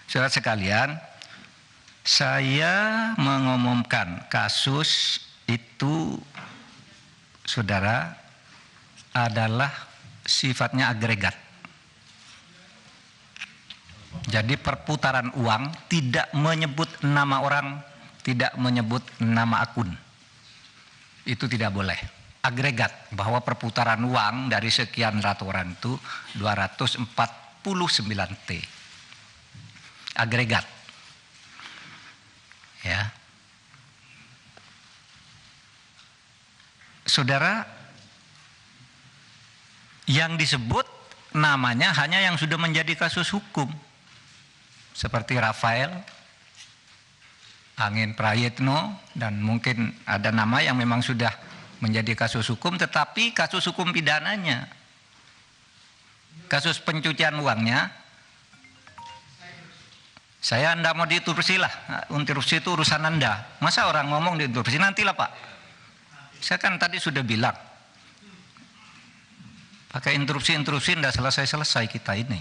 Saudara sekalian, saya mengumumkan kasus itu, saudara, adalah sifatnya agregat. Jadi perputaran uang tidak menyebut nama orang, tidak menyebut nama akun. Itu tidak boleh. Agregat, bahwa perputaran uang dari sekian ratus orang itu 249 T. Agregat. Ya. Saudara, yang disebut namanya hanya yang sudah menjadi kasus hukum. Seperti Rafael, Angin Prayitno, dan mungkin ada nama yang memang sudah menjadi kasus hukum, tetapi kasus hukum pidananya, kasus pencucian uangnya, saya Anda mau diinterupsi lah, interupsi itu urusan Anda. Masa orang ngomong diinterupsi, nantilah Pak. Saya kan tadi sudah bilang, pakai interupsi tidak selesai-selesai kita ini.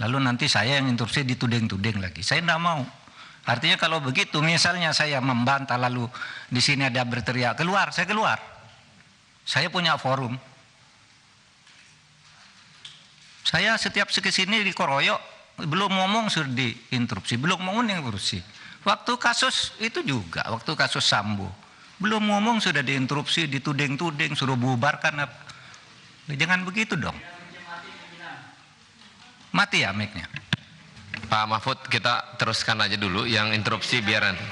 Lalu nanti saya yang interupsi dituding-tuding lagi. Saya tidak mau. Artinya kalau begitu, misalnya saya membantah lalu di sini ada berteriak keluar, saya keluar. Saya punya forum. Saya setiap kesini dikoroyok, belum ngomong sudah diinterupsi, belum ngomong diinterupsi. Waktu kasus itu juga, waktu kasus Sambo, belum ngomong sudah diinterupsi, dituding-tuding, suruh bubarkan. Jangan begitu dong. Mati ya mic-nya. Pak Mahfud, kita teruskan aja dulu yang interupsi biar nanti.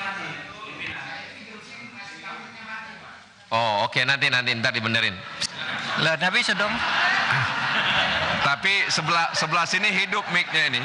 Oh oke, nanti ntar dibenerin. Lah tapi sedong. Tapi sebelah sini hidup mic-nya ini.